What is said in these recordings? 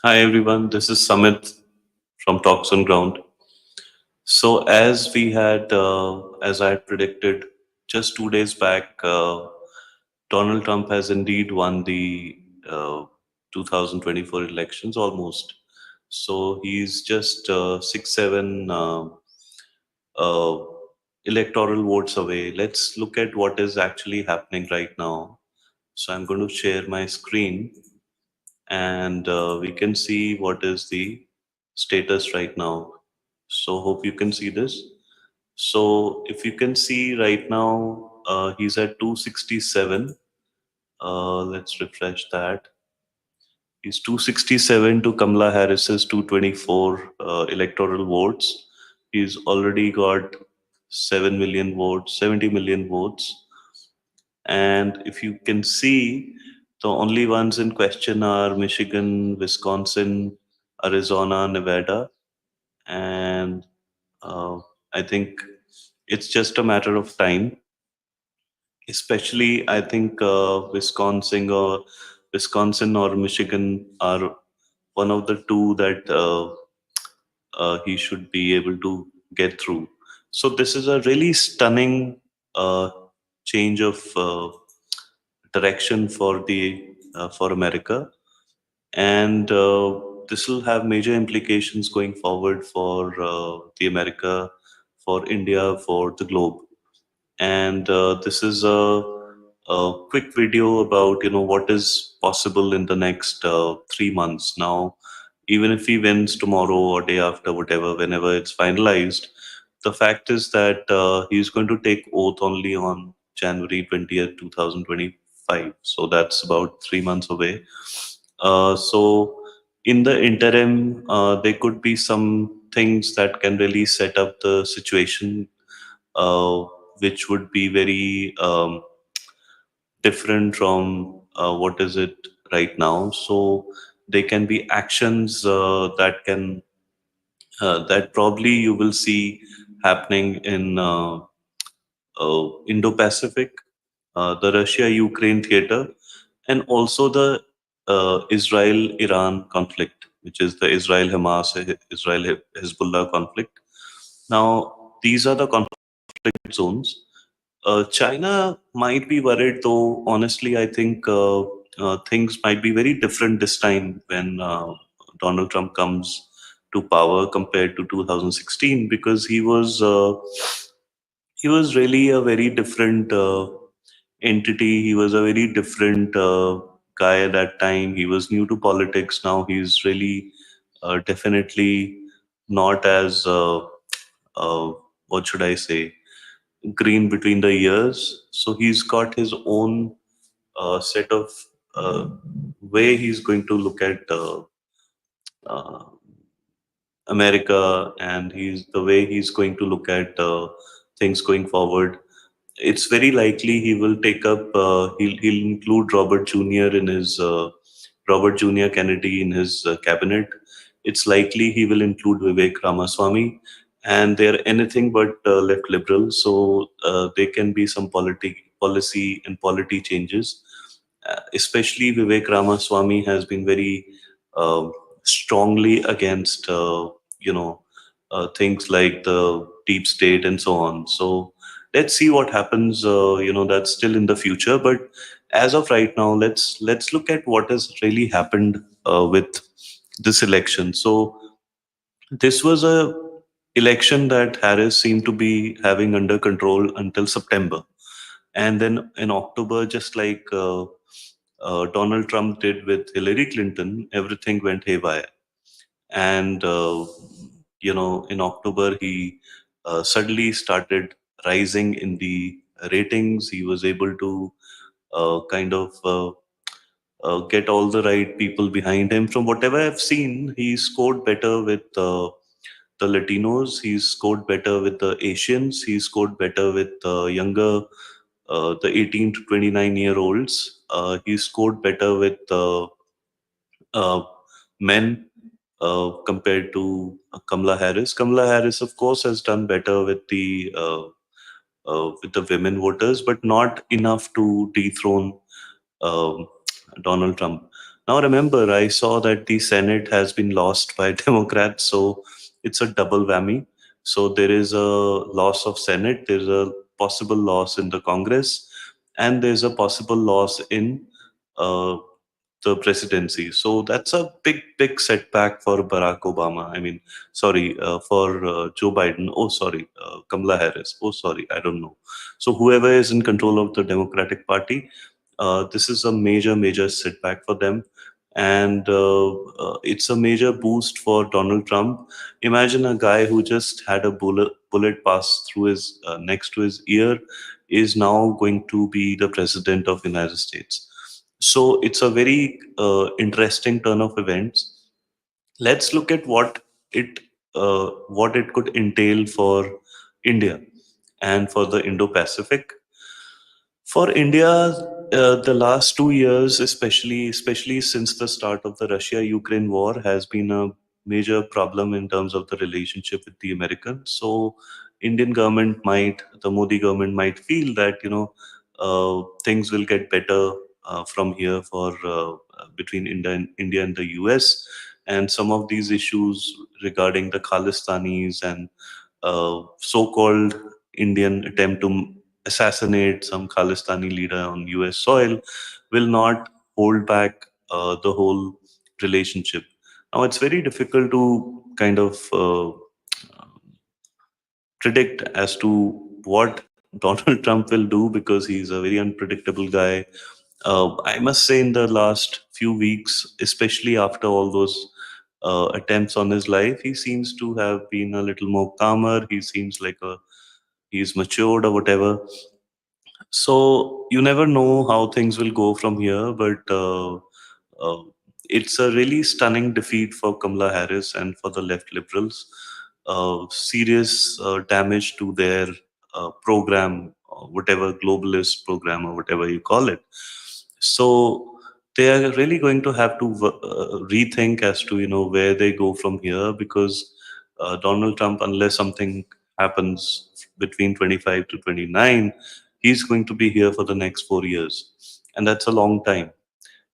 Hi everyone, this is Samit from Talks on Ground. So as I had predicted just 2 days back, Donald Trump has indeed won the uh, 2024 elections almost. So he's just 6, 7 uh, electoral votes away. Let's look at what is actually happening right now. So I'm going to share my screen and we can see what is the status right now. So hope you can see this. So if you can see right now, he's at 267. Let's refresh that. He's 267 to Kamala Harris's 224 electoral votes. He's already got 7 million votes, 70 million votes. And if you can see, the only ones in question are Michigan, Wisconsin, Arizona, Nevada, and uh, I think it's just a matter of time. Especially, I think Wisconsin or Michigan are one of the two that he should be able to get through. So this is a really stunning uh, change of direction for America, and this will have major implications going forward for the America, for India, for the globe. And this is a quick video about what is possible in the next 3 months. Now, even if he wins tomorrow or day after, whatever, whenever it's finalized, the fact is that he's going to take oath only on January 20th, 2025. So that's about 3 months away. So in the interim, there could be some things that can really set up the situation, uh, which would be very different from what is it right now. So there can be actions that probably you will see happening in Indo-Pacific, the Russia-Ukraine theater, and also the Israel-Iran conflict, which is the Israel-Hamas, Israel-Hezbollah conflict. Now, these are the conflict zones. China might be worried, though. Honestly, I think things might be very different this time when Donald Trump comes to power compared to 2016, because he was really a very different entity. He was a very different guy at that time. He was new to politics. Now he's really definitely not as what should I say, green between the ears. So he's got his own set of uh, way he's going to look at uh, America, and he's the way he's going to look at things going forward. It's very likely he will take up. He'll include Robert Junior Kennedy in his cabinet. It's likely he will include Vivek Ramaswamy, and they're anything but left liberal. So there can be some policy and polity changes. Especially Vivek Ramaswamy has been very uh, strongly against things like the deep state and so on. So let's see what happens. That's still in the future, but as of right now, let's look at what has really happened with this election. So this was a election that Harris seemed to be having under control until September, and then in October, just like Donald Trump did with Hillary Clinton, everything went haywire. And in October, he suddenly started rising in the ratings. He was able to kind of get all the right people behind him. From whatever I've seen, he scored better with the Latinos. He scored better with the Asians. He scored better with younger, the 18 to 29-year-olds. He scored better with uh, men compared to Kamala Harris. Kamala Harris, of course, has done better with the women voters, but not enough to dethrone um, Donald Trump. Now remember, I saw that the Senate has been lost by Democrats, so it's a double whammy. So there is a loss of Senate, there's a possible loss in the Congress, and there's a possible loss in uh, the presidency. So that's a big, big setback for Barack Obama. I mean, sorry, for Joe Biden. Oh, sorry, Kamala Harris. Oh, sorry, I don't know. So whoever is in control of the Democratic Party, this is a major, major setback for them. And it's a major boost for Donald Trump. Imagine a guy who just had a bullet pass through his next to his ear is now going to be the president of United States. So it's a very interesting turn of events. Let's look at what it could entail for India and for the Indo-Pacific. For India, the last 2 years, especially since the start of the Russia-Ukraine war, has been a major problem in terms of the relationship with the Americans. So, the Modi government might feel that things will get better from here for between India and the US, and some of these issues regarding the Khalistanis and so-called Indian attempt to assassinate some Khalistani leader on US soil will not hold back the whole relationship. Now, it's very difficult to kind of predict as to what Donald Trump will do because he's a very unpredictable guy. I must say, in the last few weeks, especially after all those attempts on his life, he seems to have been a little more calmer. He seems like he's matured or whatever. So you never know how things will go from here, but uh, it's a really stunning defeat for Kamala Harris and for the left liberals. Serious damage to their program, whatever globalist program or whatever you call it. So they are really going to have to rethink as to where they go from here because Donald Trump, unless something happens between 25 to 29, he's going to be here for the next 4 years, and that's a long time.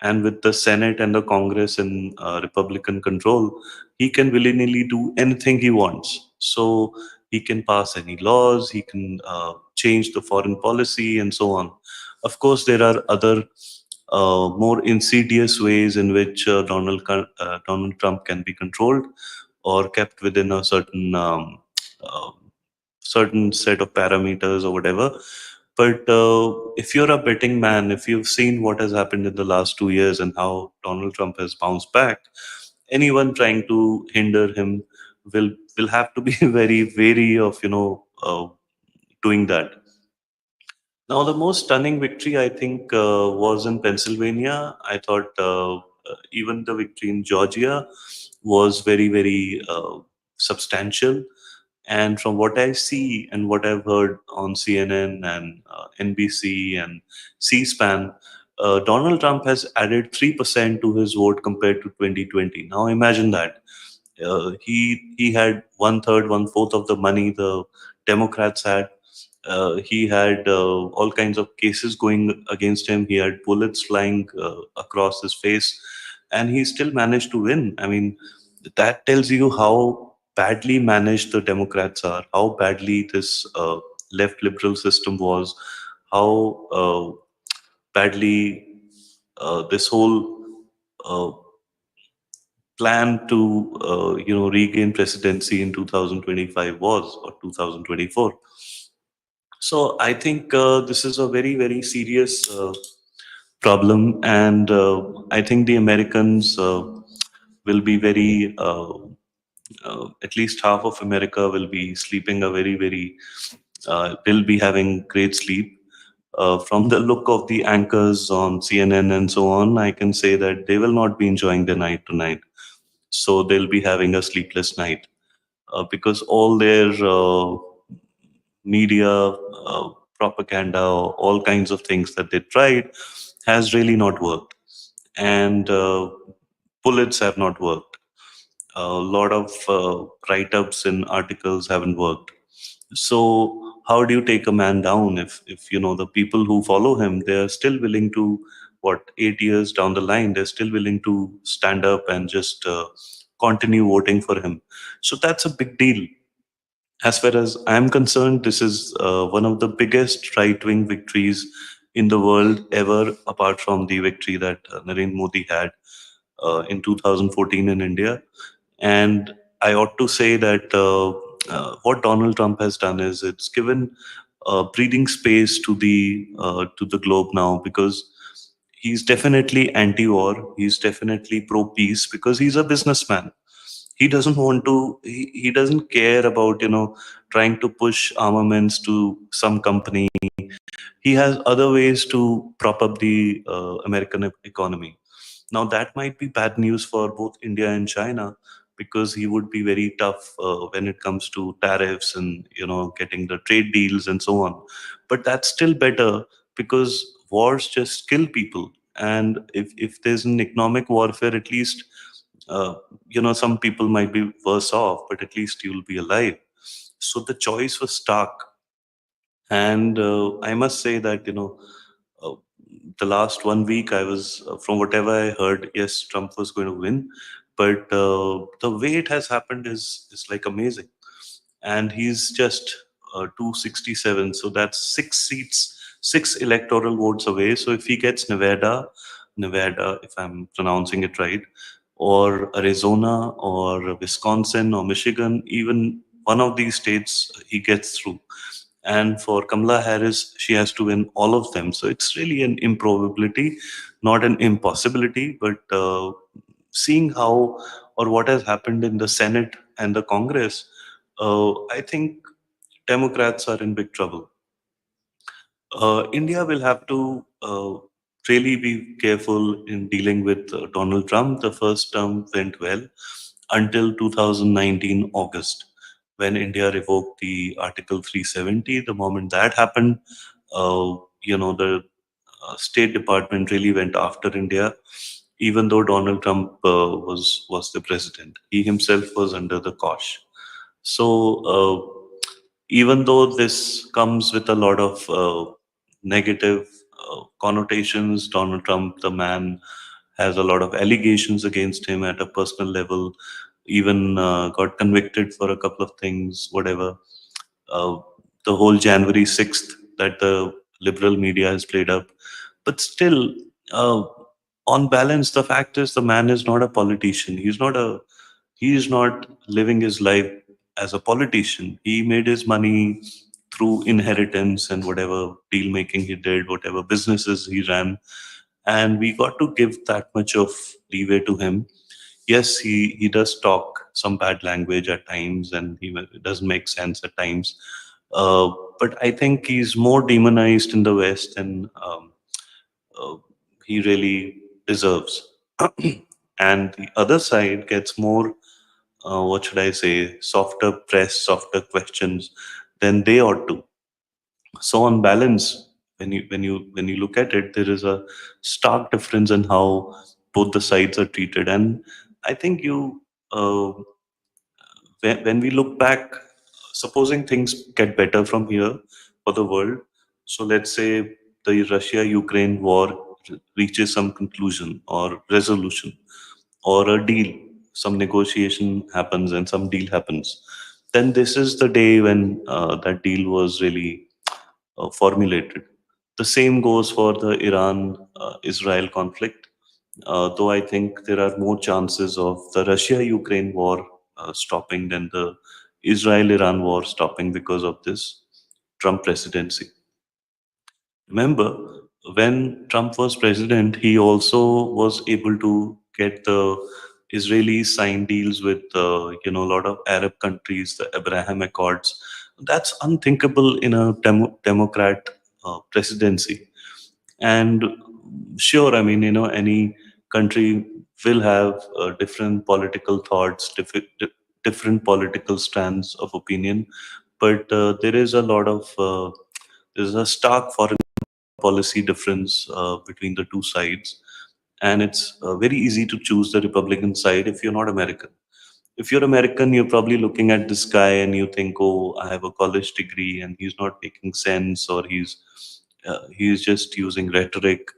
And with the Senate and the Congress in Republican control, he can willy nilly do anything he wants. So he can pass any laws, he can change the foreign policy, and so on. Of course, there are other more insidious ways in which Donald Trump can be controlled or kept within a uh, certain set of parameters or whatever. But if you're a betting man, if you've seen what has happened in the last 2 years and how Donald Trump has bounced back, anyone trying to hinder him will will have to be very wary of doing that. Now, the most stunning victory, I think, was in Pennsylvania. I thought even the victory in Georgia was very, very substantial. And from what I see and what I've heard on CNN and NBC and C-SPAN, Donald Trump has added 3% to his vote compared to 2020. Now imagine that. He had one third, one fourth of the money the Democrats had. He had all kinds of cases going against him. He had bullets flying across his face, and he still managed to win. I mean, that tells you how badly managed the Democrats are, how badly this left liberal system was, how badly this whole uh, plan to regain presidency in 2025 was, or 2024. So I think this is a very, very serious problem, and I think the Americans will be very, at least half of America will be sleeping a very, very, will be having great sleep. From the look of the anchors on CNN and so on, I can say that they will not be enjoying the night tonight. So they'll be having a sleepless night because all their media, propaganda, all kinds of things that they tried has really not worked. And bullets have not worked. A lot of write-ups and articles haven't worked. So how do you take a man down if the people who follow him, they are still willing to what, 8 years down the line, they're still willing to stand up and just continue voting for him. So that's a big deal. As far as I'm concerned, this is one of the biggest right wing victories in the world ever, apart from the victory that Narendra Modi had in 2014 in India. And I ought to say that what Donald Trump has done is it's given breathing space to the globe now, because he's definitely anti-war. He's definitely pro-peace because he's a businessman. He doesn't want to. He doesn't care about trying to push armaments to some company. He has other ways to prop up the American economy. Now, that might be bad news for both India and China, because he would be very tough when it comes to tariffs and getting the trade deals and so on. But that's still better, because wars just kill people. And if there's an economic warfare, at least uh, some people might be worse off, but at least you'll be alive. So the choice was stark. And I must say that uh, the last 1 week, I was, from whatever I heard, yes, Trump was going to win, but the way it has happened is like amazing. And he's just 267, so that's 6 seats, 6 electoral votes away. So if he gets Nevada, if I'm pronouncing it right, or Arizona or Wisconsin or Michigan, even one of these states, he gets through. And for Kamala Harris, she has to win all of them. So it's really an improbability, not an impossibility. But seeing how or what has happened in the Senate and the Congress, I think Democrats are in big trouble. India will have to really be careful in dealing with Donald Trump. The first term went well until 2019 August, when India revoked the Article 370. The moment that happened, the State Department really went after India, even though Donald Trump was the president. He himself was under the cosh. So, even though this comes with a lot of negative connotations, Donald Trump, the man, has a lot of allegations against him at a personal level, even got convicted for a couple of things, whatever. Uh, the whole January 6th that the liberal media has played up. But still, uh, on balance, the fact is the man is not a politician. He is not living his life as a politician. He made his money through inheritance and whatever deal making he did, whatever businesses he ran. And we got to give that much of leeway to him. Yes, he does talk some bad language at times, and it doesn't make sense at times. Uh, but I think he's more demonized in the West than uh, he really deserves. And the other side gets more, what should I say, softer press, softer questions than they ought to. So on balance, when you look at it, there is a stark difference in how both the sides are treated. And I think when we look back, supposing things get better from here for the world, so let's say the Russia-Ukraine war reaches some conclusion or resolution, or a deal, some negotiation happens and some deal happens, then this is the day when that deal was really formulated. The same goes for the Iran Israel conflict, though I think there are more chances of the Russia Ukraine war stopping than the Israel Iran war stopping because of this Trump presidency. Remember, when Trump was president, he also was able to get the Israelis sign deals with a lot of Arab countries, the Abraham Accords. That's unthinkable in a Democrat presidency. And sure, I mean, any country will have different political thoughts, different political strands of opinion, but there is a lot of there's a stark foreign policy difference between the two sides. And it's very easy to choose the Republican side if you're not American. If you're American, you're probably looking at this guy and you think, oh, I have a college degree and he's not making sense, or he's just using rhetoric.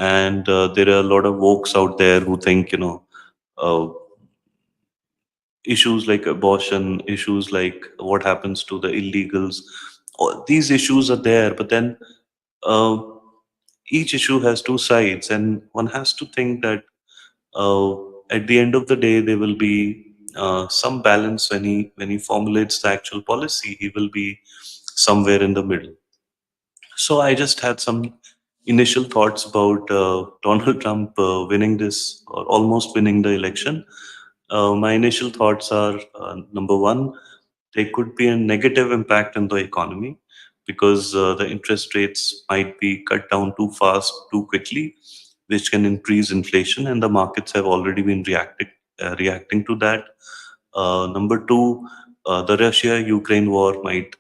And there are a lot of folks out there who think, uh, issues like abortion, issues like what happens to the illegals, all these issues are there. But then uh, each issue has two sides, and one has to think that uh, at the end of the day, there will be some balance when he formulates the actual policy. He will be somewhere in the middle. So I just had some initial thoughts about Donald Trump winning this or almost winning the election. My initial thoughts are number one, there could be a negative impact on the economy because the interest rates might be cut down too fast, too quickly, which can increase inflation, and the markets have already been reacting to that. Number two, the Russia-Ukraine war might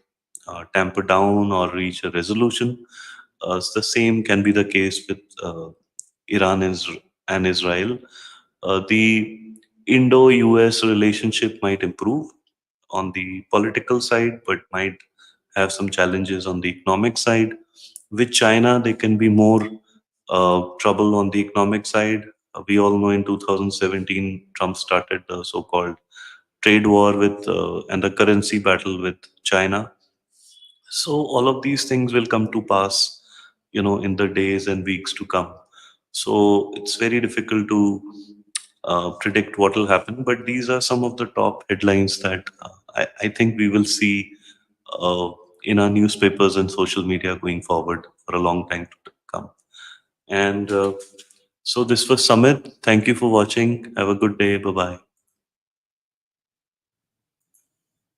tamper down or reach a resolution. The same can be the case with Iran and Israel. The Indo-US relationship might improve on the political side, but might have some challenges on the economic side. With China, there can be more trouble on the economic side. We all know in 2017, Trump started the so-called trade war with and the currency battle with China. So all of these things will come to pass, in the days and weeks to come. So it's very difficult to predict what will happen, but these are some of the top headlines that I think we will see uh, in our newspapers and social media going forward for a long time to come. And so this was Samit. Thank you for watching. Have a good day. Bye bye.